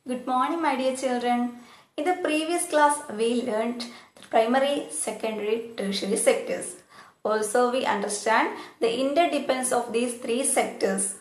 Good morning, my dear children. In the previous class, we learned the primary, secondary, tertiary sectors. Also, we understand the interdependence of these three sectors.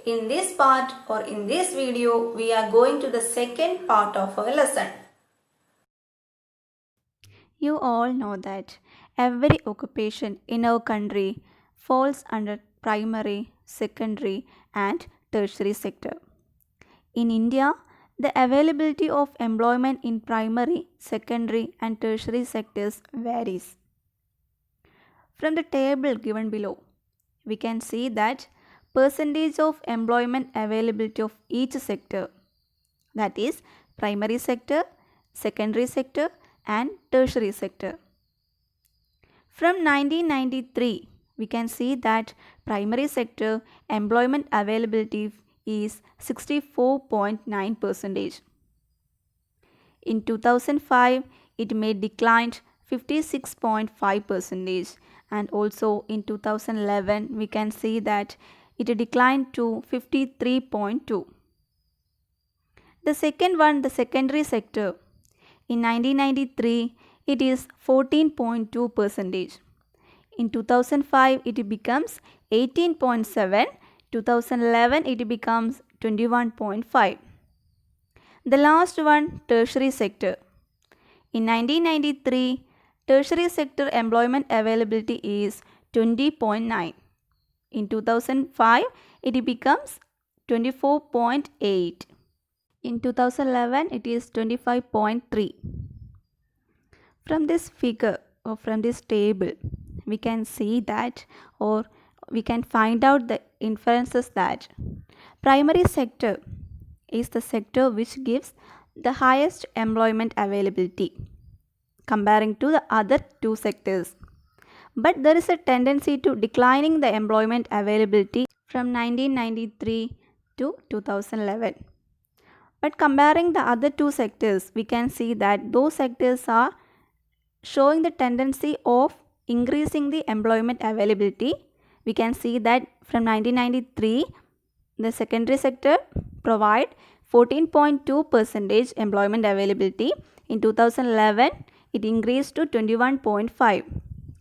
In this part or in this video, we are going to the second part of our lesson. You all know that every occupation in our country falls under primary, secondary, and tertiary sector. In India, the availability of employment in primary, secondary, and tertiary sectors varies. From the table given below, we can see that percentage of employment availability of each sector, that is primary sector, secondary sector, and tertiary sector. From 1993, we can see that primary sector employment availability is 64.9%. In 2005, it may declined 56.5%, and also in 2011 we can see that it declined to 53.2. The second one, the secondary sector, in 1993 it is 14.2 percentage. In 2005 it becomes 18.7, 2011 it becomes 21.5. The last one, tertiary sector. In 1993, tertiary sector employment availability is 20.9. In 2005 it becomes 24.8. In 2011 it is 25.3. From this figure or from this table, we can see that, or we can find out the inferences that primary sector is the sector which gives the highest employment availability comparing to the other two sectors. But there is a tendency to declining the employment availability from 1993 to 2011. But comparing the other two sectors, we can see that those sectors are showing the tendency of increasing the employment availability. We can see that from 1993, the secondary sector provide 14.2 percentage employment availability. In 2011, it increased to 21.5.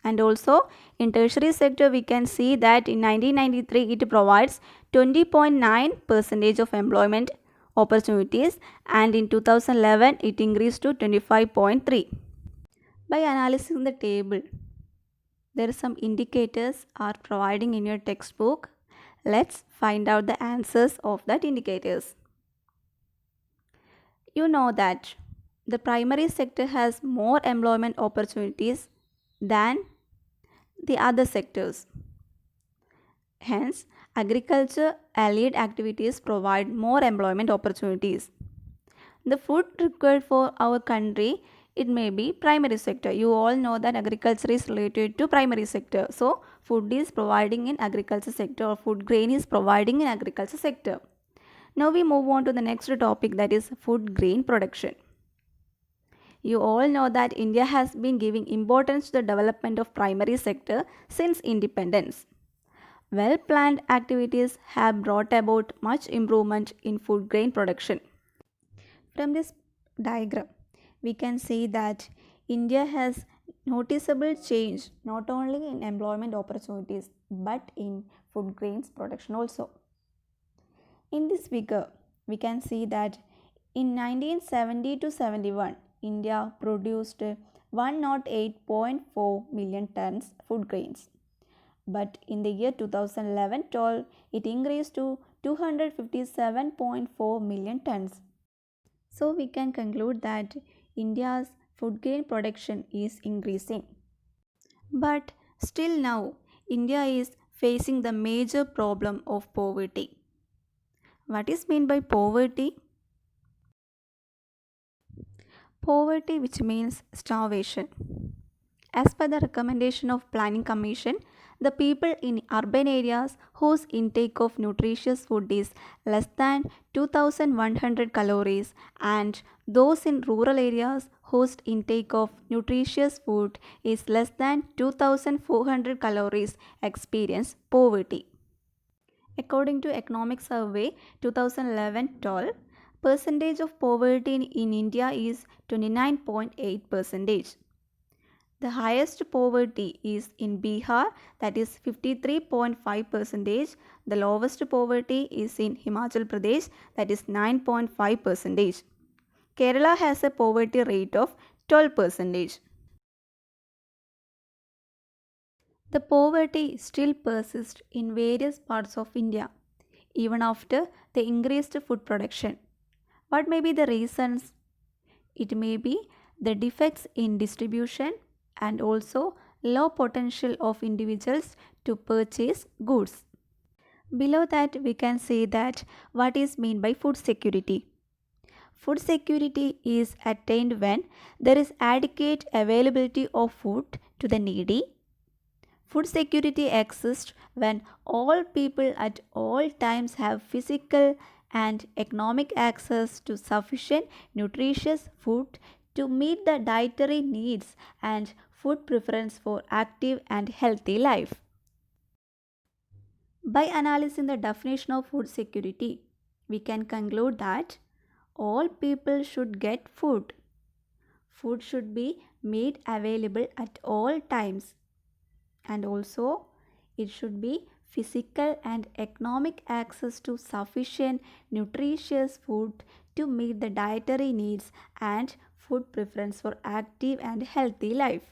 And also in tertiary sector, we can see that in 1993, it provides 20.9 percentage of employment opportunities, and in 2011, it increased to 25.3. By analyzing the table, there are some indicators are providing in your textbook. Let's find out the answers of that indicators. You know that the primary sector has more employment opportunities than the other sectors. Hence, agriculture allied activities provide more employment opportunities. The food required for our country, it may be primary sector. You all know that agriculture is related to primary sector. So, food is providing in agriculture sector, or food grain is providing in agriculture sector. Now we move on to the next topic, that is food grain production. You all know that India has been giving importance to the development of primary sector since independence. Well planned activities have brought about much improvement in food grain production. From this diagram, we can see that India has noticeable change not only in employment opportunities but in food grains production also. In this figure, we can see that in 1970 to 71, India produced 108.4 million tons food grains. But in the year 2011-12, it increased to 257.4 million tons. So we can conclude that India's food grain production is increasing. But still now, India is facing the major problem of poverty. What is meant by poverty? Poverty, which means starvation. As per the recommendation of Planning Commission, the people in urban areas whose intake of nutritious food is less than 2100 calories, and those in rural areas whose intake of nutritious food is less than 2400 calories experience poverty. According to Economic Survey 2011-12, Percentage of poverty in India is 29.8%. The highest poverty is in Bihar, that is 53.5%. The lowest poverty is in Himachal Pradesh, that is 9.5%. Kerala has a poverty rate of 12%. The poverty still persists in various parts of India, even after the increased food production. What may be the reasons? It may be the defects in distribution and also low potential of individuals to purchase goods. Below that, we can say that what is meant by food security. Food security is attained when there is adequate availability of food to the needy. Food security exists when all people at all times have physical and economic access to sufficient nutritious food to meet the dietary needs and food preference for active and healthy life. By analyzing the definition of food security, we can conclude that all people should get food. Food should be made available at all times, and also it should be physical and economic access to sufficient nutritious food to meet the dietary needs and food preference for active and healthy life.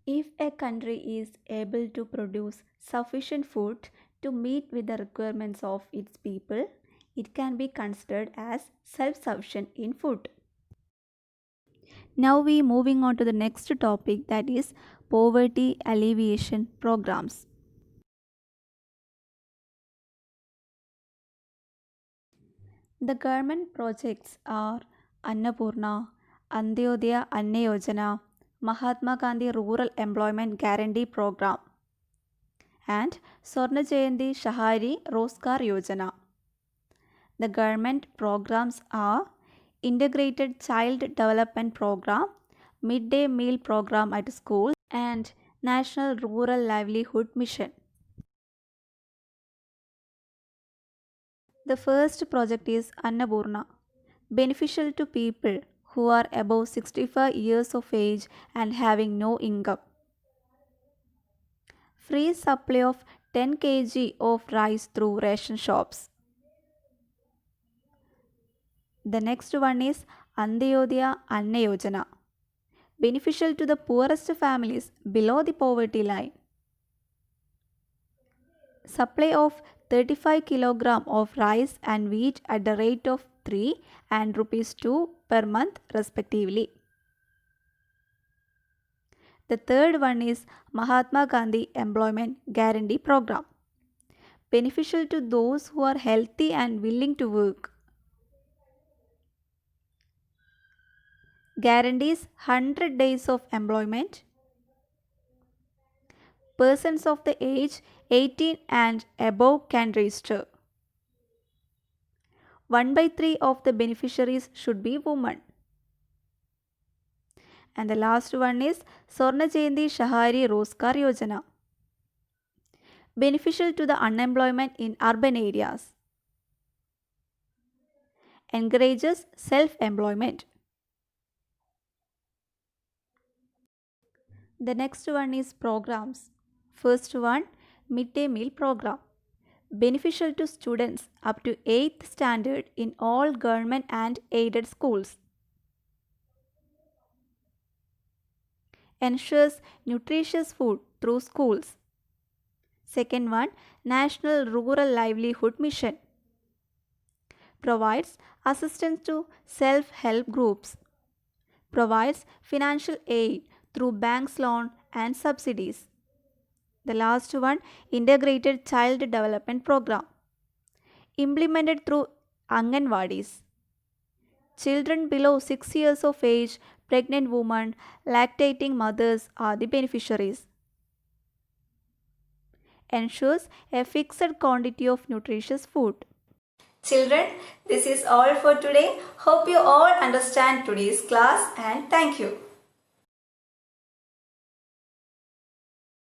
If a country is able to produce sufficient food to meet with the requirements of its people, it can be considered as self-sufficient in food. Now we moving on to the next topic, that is poverty alleviation programs. The government projects are Annapurna, Antyodaya Anna Yojana, Mahatma Gandhi Rural Employment Guarantee Program, and Swarna Jayanti Shahari Roskar Yojana. The government programs are Integrated Child Development Program, Midday Meal Program at schools, and National Rural Livelihood Mission. The first project is Annapurna, beneficial to people who are above 65 years of age and having no income. Free supply of 10 kg of rice through ration shops. The next one is Antyodaya Anna Yojana, beneficial to the poorest families below the poverty line. Supply of 35 kg of rice and wheat at the rate of 3 and rupees 2 per month respectively. The third one is Mahatma Gandhi Employment Guarantee Program, beneficial to those who are healthy and willing to work. Guarantees 100 days of employment. Persons of the age 18 and above can register. 1/3 of the beneficiaries should be women. And the last one is Swarna Jayanti Shahari Roskar Yojana, beneficial to the unemployment in urban areas. Encourages self-employment. The next one is programs. First one, Midday Meal Program, beneficial to students up to 8th standard in all government and aided schools. Ensures nutritious food through schools. Second one, National Rural Livelihood Mission, provides assistance to self-help groups. Provides financial aid through banks loan and subsidies. The last one, Integrated Child Development Program, implemented through Anganwadis. Children below 6 years of age, pregnant women, lactating mothers are the beneficiaries. Ensures a fixed quantity of nutritious food. Children, this is all for today. Hope you all understand today's class and thank you.